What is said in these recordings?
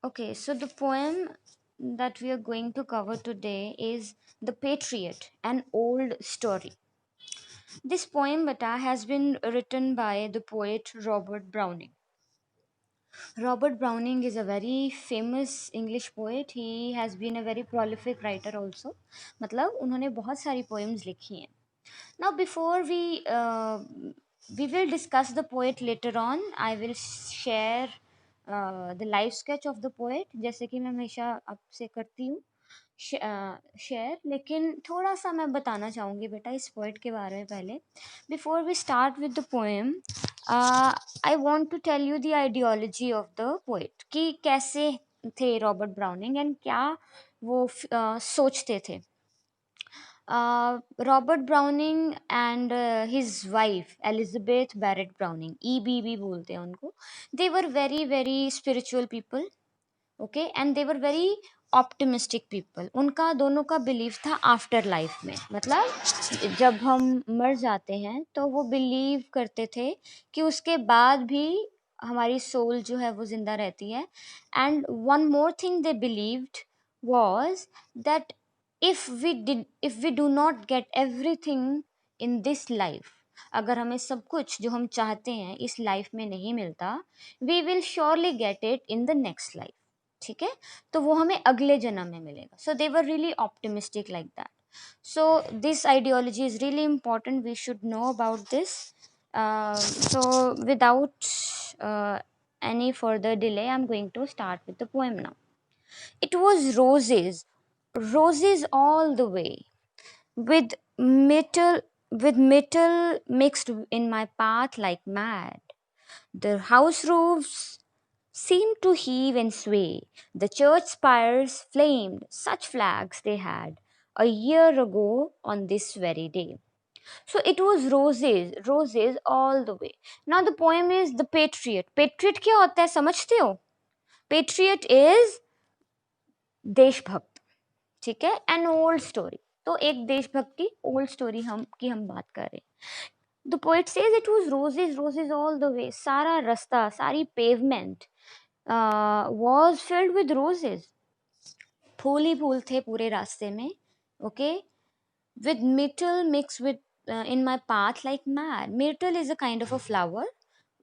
Okay, so the poem that we are going to cover today is The Patriot, an old story. This poem beta has been written by the poet Robert Browning. Robert Browning is a very famous English poet. He has been a very prolific writer also. मतलब उन्होंने बहुत सारी poems लिखी हैं. Now, before we will discuss the poet later on. I will share the life sketch of the poet, जैसे कि मैं हमेशा आपसे करती हूँ शेयर. लेकिन थोड़ा सा मैं बताना चाहूँगी बेटा इस पोएट के बारे में पहले. Before we start with the poem, I want to tell you the ideology of the poet कि कैसे थे रॉबर्ट ब्राउनिंग एंड क्या वो सोचते थे. Robert Browning and his wife Elizabeth Barrett Browning, EBB बोलते हैं उनको. They were very very spiritual people. Okay, and they were very optimistic people. उनका दोनों का बिलीव था आफ्टर लाइफ में, मतलब जब हम मर जाते हैं तो वो बिलीव करते थे कि उसके बाद भी हमारी सोल जो है वो जिंदा रहती है. And one more thing they believed was that if we do not get everything in this life, अगर हमें सब कुछ जो हम चाहते हैं इस लाइफ में नहीं मिलता, we will surely get it in the next life. ठीक है, तो वो हमें अगले जन्म में मिलेगा. So they were really optimistic like that. So this ideology is really important. We should know about this. So without any further delay, I'm going to start with the poem now. It was roses, roses all the way, with metal, with metal mixed in my path like mad. The house roofs seemed to heave and sway. The church spires flamed, such flags they had a year ago on this very day. So it was roses, roses all the way. Now the poem is The Patriot. Patriot क्या होता है समझते हो? Patriot is देशभक्त. ठीक है, an old story. तो एक देशभक्त की ओल्ड स्टोरी हम बात कर रहे हैं. The poet says it was roses, roses all the way. सारा रास्ता, सारी pavement was filled with roses. फूल ही फूल थे पूरे रास्ते में. Okay, with myrtle mix with in my path like mad. Myrtle is a kind of a flower.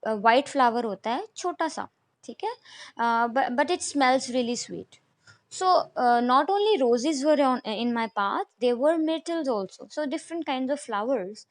White flower होता है छोटा सा. ठीक है, but it smells really sweet. So not only roses were in my path, there were myrtles also. So different kinds of flowers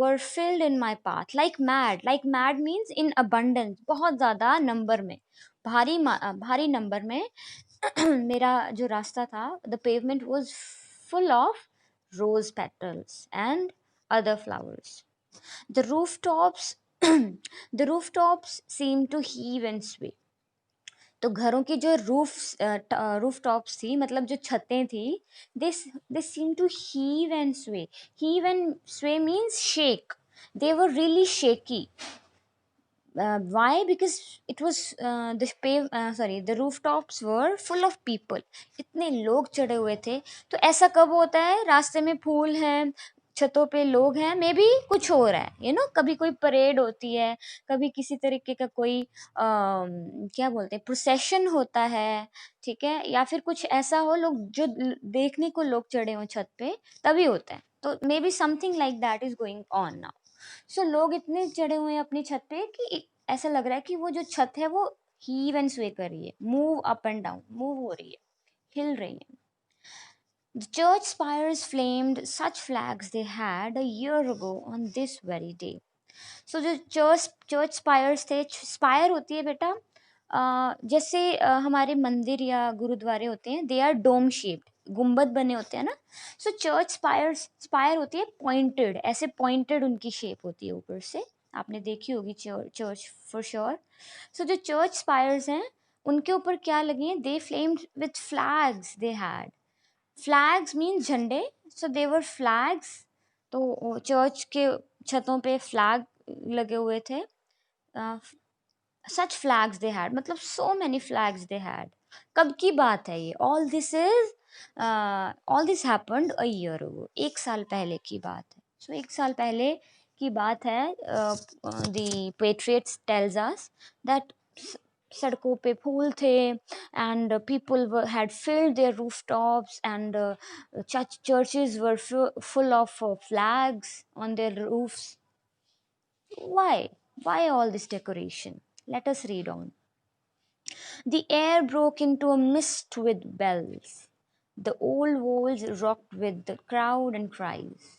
were filled in my path like mad. Like mad means in abundance, बहुत ज़्यादा number में, भारी number में. मेरा जो रास्ता था, the pavement was full of rose petals and other flowers. The rooftops, the rooftops seemed to heave and sway. तो घरों की जो रूफ टॉप्स थी, मतलब जो छतें थी, दे सीम टू हीव एंड स्वे. हीव एंड स्वे means shake. They were really shaky. Why? Because it was the rooftops were full of people. इतने लोग चढ़े हुए थे. तो ऐसा कब होता है? रास्ते में फूल हैं, छतों पे लोग हैं, मे बी कुछ हो रहा है, कभी कोई परेड होती है, कभी किसी तरीके का कोई क्या बोलते हैं, प्रोसेशन होता है. ठीक है, या फिर कुछ ऐसा हो, लोग जो देखने को लोग चढ़े हो छत पे, तभी होता है. तो maybe something like that is going on now. So लोग इतने चढ़े हुए हैं अपनी छत पे कि ऐसा लग रहा है कि वो जो छत है वो हीव एंड स्वे कर रही है, move up and down, move हो रही है, हिल रही है. The church spires flamed, such flags they had a year ago on this very day. So जो चर्च स्पायर्स थे, स्पायर होती है बेटा जैसे हमारे मंदिर या गुरुद्वारे होते हैं, दे आर डोम शेप्ड, गुंबद बने होते हैं ना. सो चर्च स्पायर होती है पॉइंटेड, ऐसे पॉइंटेड उनकी शेप होती है ऊपर से. आपने देखी होगी चर्च फॉर श्योर. सो जो चर्च स्पायर्स हैं उनके ऊपर क्या लगी हैं? They flamed with flags they had. Flags means झंडे. सो दे वर फ्लैग्स. तो चर्च के छतों पे फ्लैग लगे हुए थे. सच फ्लैग्स दे हैड, मतलब so many flags they had. कब की बात है ये? All this happened a year ago. एक साल पहले की बात है. सो एक साल पहले की बात है. The patriots tells us that सड़कों पे फूल थे, and people had filled their rooftops, and churches were full of flags on their roofs. Why all this decoration? Let us read on. The air broke into a mist with bells. The old walls rocked with the crowd and cries.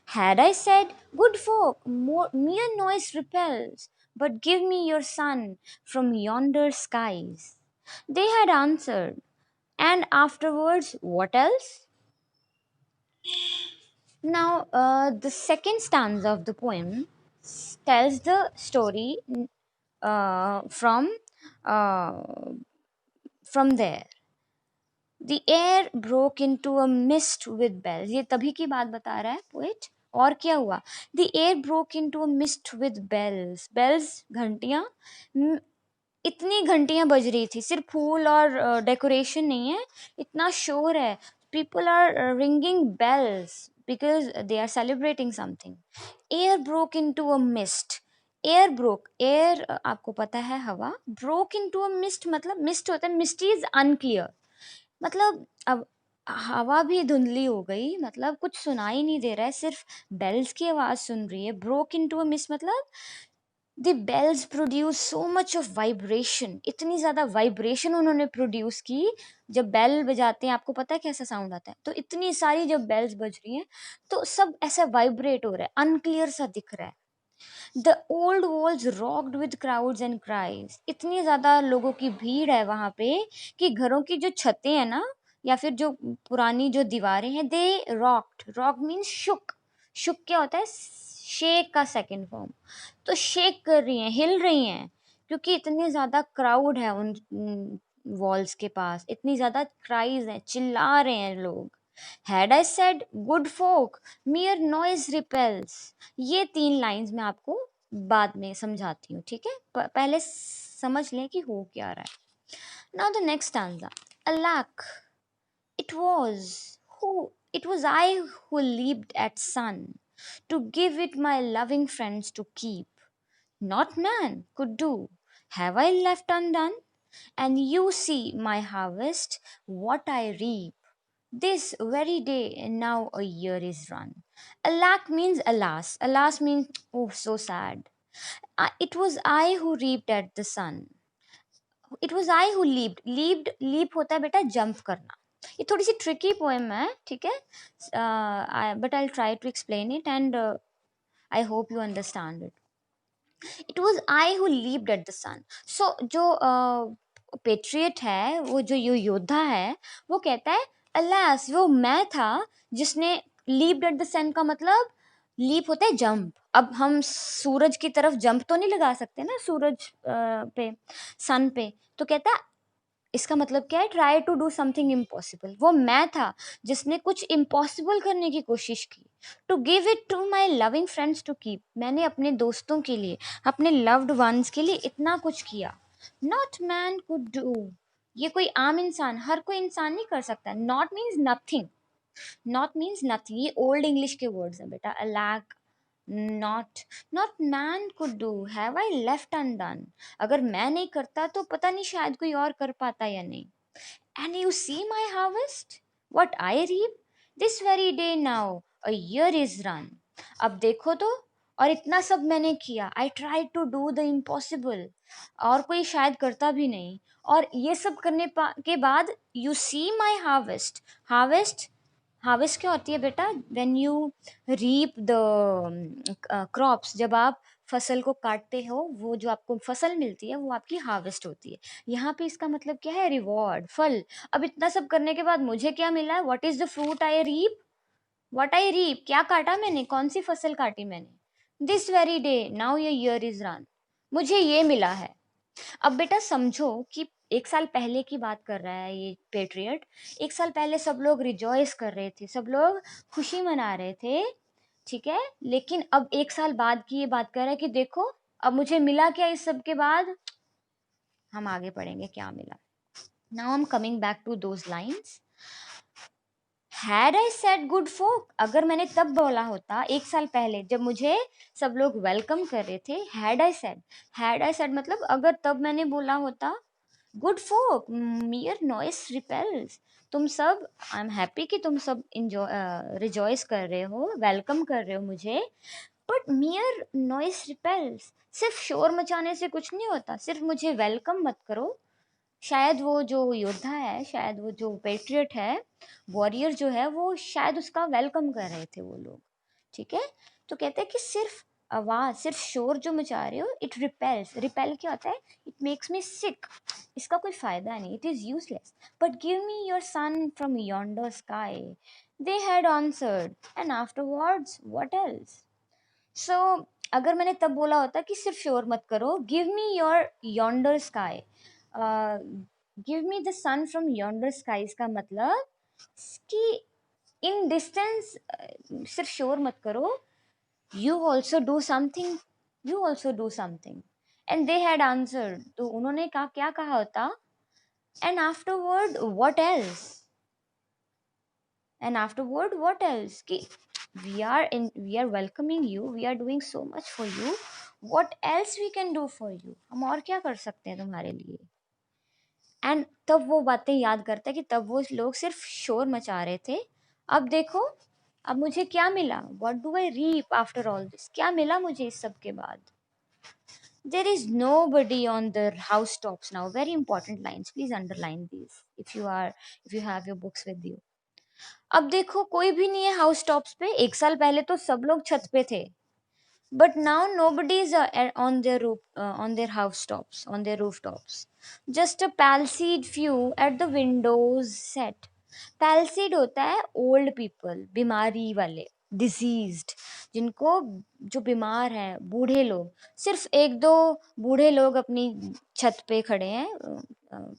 Had I said, good folk, mere noise repels, but give me your son from yonder skies? They had answered, and afterwards, what else? Now, the second stanza of the poem tells the story from uh, there. The air broke into a mist with bells. ये तभी की बात बता रहा है poet. और क्या हुआ? The air broke into a mist with bells. Bells घंटियां. इतनी घंटियां बज रही थी. सिर्फ फूल और डेकोरेशन नहीं है, इतना शोर है. People are ringing bells because they are celebrating something. Air broke into a mist. Air broke, air आपको पता है हवा. ब्रोक इनटू अ मिस्ट मतलब मिस्ट होता है, मिस्टी इज अनक्लियर. मतलब अब हवा भी धुंधली हो गई, मतलब कुछ सुनाई नहीं दे रहा है, सिर्फ बेल्स की आवाज सुन रही है. ब्रोक इनटू अ मिस्ट मतलब the bells produce so much of vibration. इतनी ज्यादा वाइब्रेशन उन्होंने प्रोड्यूस की. जब बेल बजाते हैं आपको पता है कैसा साउंड आता है, तो इतनी सारी जब बेल्स बज रही हैं तो सब ऐसा वाइब्रेट हो रहा है, अनक्लियर सा दिख रहा है. The old walls rocked with crowds and cries. इतनी ज्यादा लोगों की भीड़ है वहां पे कि घरों की जो छतें हैं ना, या फिर जो पुरानी जो दीवारें हैं, दे रॉक्ड. रॉक मीन्स शुक. शुक क्या होता है? शेक का सेकंड फॉर्म. तो शेक कर रही हैं, हिल रही हैं, क्योंकि इतनी ज्यादा क्राउड है उन वॉल्स के पास. इतनी ज्यादा क्राइज है, चिल्ला रहे हैं लोग. Had I said good folk, mere noise repels. ये 3 लाइंस मैं आपको बाद में समझाती हूँ, ठीक है? पहले समझ लें कि हो क्या रहा है. Now the next stanza. Alack, it was it was I who leaped at sun to give it my loving friends to keep. Not man could do. Have I left undone? And you see my harvest, what I reap. This very day, and now a year is run. Alack means alas. Alas means, oh, so sad. It was I who reaped at the sun. It was I who leaped. Leap होता है बेटा jump करना. ये थोड़ी सी tricky poem है, ठीक है? But I'll try to explain it, and I hope you understand it. It was I who leaped at the sun. So जो पेट्रियट है, वो जो योद्धा है, वो कहता है अलास, वो मैं था जिसने लीप्ड एट द सन. का मतलब लीप होता है जंप. अब हम सूरज की तरफ जंप तो नहीं लगा सकते ना, सूरज पे, सन पे. तो कहता है इसका मतलब क्या है? Try to do something impossible. वो मैं था जिसने कुछ इम्पॉसिबल करने की कोशिश की. To give it to my loving friends to keep. मैंने अपने दोस्तों के लिए, अपने लव्ड वंस के लिए इतना कुछ किया. Not man could do. ये कोई आम इंसान, हर कोई इंसान नहीं कर सकता. Not means nothing. Not means nothing. ये ओल्ड इंग्लिश के वर्ड्स हैं बेटा. अलैक, not man could do, have I left undone. अगर मैं नहीं करता तो पता नहीं शायद कोई और कर पाता या नहीं. And you see my harvest, what I reap. This very day now a year is run. अब देखो तो, और इतना सब मैंने किया. I try to do the impossible. और कोई शायद करता भी नहीं. और ये सब करने के बाद you see my harvest. Harvest, harvest क्या होती है बेटा? When you reap the crops. जब आप फसल को काटते हो, वो जो आपको फसल मिलती है वो आपकी हार्वेस्ट होती है. यहाँ पे इसका मतलब क्या है? रिवॉर्ड, फल. अब इतना सब करने के बाद मुझे क्या मिला है? What is the fruit I reap. What I reap, क्या काटा मैंने, कौन सी फसल काटी मैंने? This very day now your year is run. मुझे ये मिला है. अब बेटा समझो कि 1 साल पहले की बात कर रहा है ये पेट्रियट. 1 साल पहले सब लोग रिजॉइस कर रहे थे, सब लोग खुशी मना रहे थे, ठीक है? लेकिन अब 1 साल बाद की ये बात कर रहा है कि देखो अब मुझे मिला क्या इस सब के बाद. हम आगे पढ़ेंगे क्या मिला. Now I am coming back to those lines. Had I said good folk, अगर मैंने तब बोला होता 1 साल पहले जब मुझे सब लोग वेलकम कर रहे थे, हैड आई सेड मतलब अगर तब मैंने बोला होता गुड फोक मियर नॉइस रिपेल्स, तुम सब, आई एम हैप्पी कि तुम सब इंजॉय रिजॉइस कर रहे हो, वेलकम कर रहे हो मुझे, बट मियर नॉइस रिपेल्स, सिर्फ शोर मचाने से कुछ नहीं होता, सिर्फ मुझे वेलकम मत करो। शायद वो जो योद्धा है, शायद वो जो पेट्रियट है, वॉरियर जो है, वो शायद उसका वेलकम कर रहे थे वो लोग, ठीक है। तो कहते हैं कि सिर्फ आवाज, सिर्फ शोर जो मचा रहे हो, इट रिपेल्स, रिपेल क्या होता है, इट मेक्स मी सिक, इसका कोई फायदा नहीं, it is useless, but give me your son from yonder sky, they had answered, and afterwards what else? सो अगर मैंने तब बोला होता कि सिर्फ शोर मत करो, give me your yonder sky, give me the sun from yonder sky, इसका मतलब कि इन डिस्टेंस सिर्फ शोर मत करो, you also do something, you also do something, and they had answered, तो उन्होंने कहा, क्या कहा होता, and afterward what else, and afterward what else, कि we are welcoming you, we are doing so much for you, what else we can do for you, हम और क्या कर सकते हैं तुम्हारे लिए। एंड तब वो बातें याद करता है कि तब वो लोग सिर्फ शोर मचा रहे थे, अब देखो अब मुझे क्या मिला, what do I reap after all this, क्या मिला मुझे इस सब के बाद। There is nobody on the housetops now, very important lines, please underline these if you have your books with you। अब देखो कोई भी नहीं है हाउस टॉप्स पे, 1 साल पहले तो सब लोग छत पे थे, but now nobody is on their roof, on their housetops, on their rooftops, just a palsied few at the windows set। पैलसीड होता है ओल्ड पीपल, बीमारी वाले, डिजीज्ड, जिनको, जो बीमार हैं, बूढ़े लोग, सिर्फ एक दो बूढ़े लोग अपनी छत पे खड़े हैं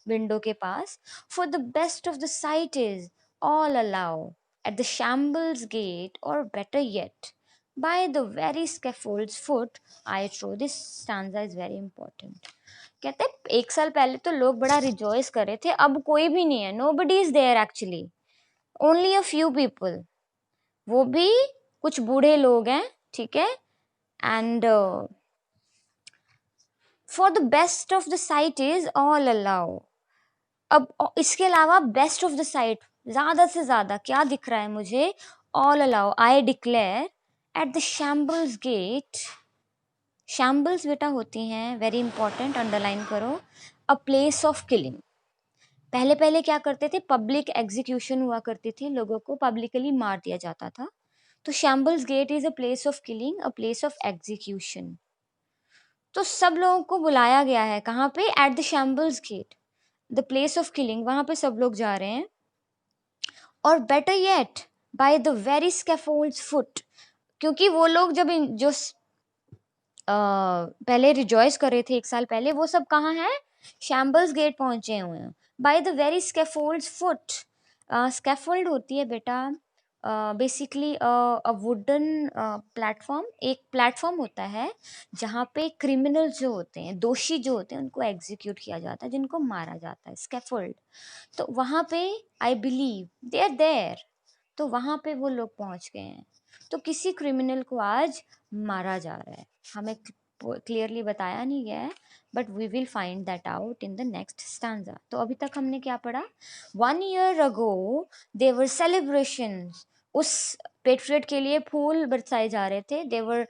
विंडो के पास। For the best of the sight is all allow at the shambles gate, or better yet by the very scaffold's foot I trow। this stanza is very important। कहते हैं 1 साल पहले तो लोग बड़ा रिजॉइस कर रहे थे, अब कोई भी नहीं है, nobody is there actually, only a few people, वो भी कुछ बूढ़े लोग हैं, ठीक है। And for the best of the sight is all allow, अब इसके अलावा बेस्ट ऑफ द साइट, ज्यादा से ज्यादा क्या दिख रहा है मुझे, all allow I declare at the shambles gate. Shambles बेटा होती हैं, वेरी इंपॉर्टेंट, अंडरलाइन करो, अ प्लेस ऑफ किलिंग। पहले पहले क्या करते थे, पब्लिक एग्जीक्यूशन हुआ करती थी, लोगों को पब्लिकली मार दिया जाता था, तो shambles gate is a place of killing, a place of execution. तो सब लोगों को बुलाया गया है कहाँ पे, at the shambles gate, the place of killing, वहां पे सब लोग जा रहे हैं। और better yet by the very scaffolds foot, क्योंकि वो लोग जब जो पहले रिजॉइस कर रहे थे 1 साल पहले, वो सब कहाँ हैं, शैम्बल्स गेट पहुंचे हुए हैं, bye the very scaffolds foot. Scaffold होती है बेटा बेसिकली अ वुडन प्लेटफॉर्म, एक प्लेटफॉर्म होता है जहाँ पे क्रिमिनल जो होते हैं, दोषी जो होते हैं, उनको एग्जीक्यूट किया जाता है, जिनको मारा जाता है, स्कैफोल्ड। तो वहाँ पे I believe they are there, तो वहाँ पे वो लोग पहुँच गए हैं, तो किसी क्रिमिनल को आज मारा जा रहा है, हमें क्लियरली बताया नहीं गया है, but we will find that out in the next stanza. तो अभी तक हमने क्या पढ़ा, 1 year ago देवर सेलिब्रेशंस, उस पेट्रियट के लिए फूल बरसाए जा रहे थे, देवर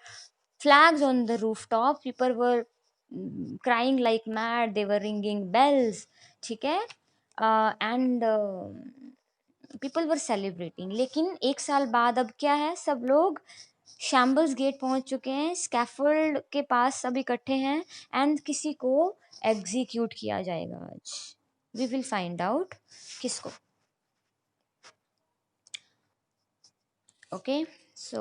flags on the rooftop, people were crying like mad, they were ringing bells, ठीक है, एंड पीपल वर सेलिब्रेटिंग। लेकिन 1 साल बाद अब क्या है, सब लोग शैम्बल्स गेट पहुंच चुके हैं, स्कैफोल्ड के पास सब इकट्ठे हैं, एंड किसी को एग्जीक्यूट किया जाएगा आज, वी विल फाइंड आउट किसको। ओके, सो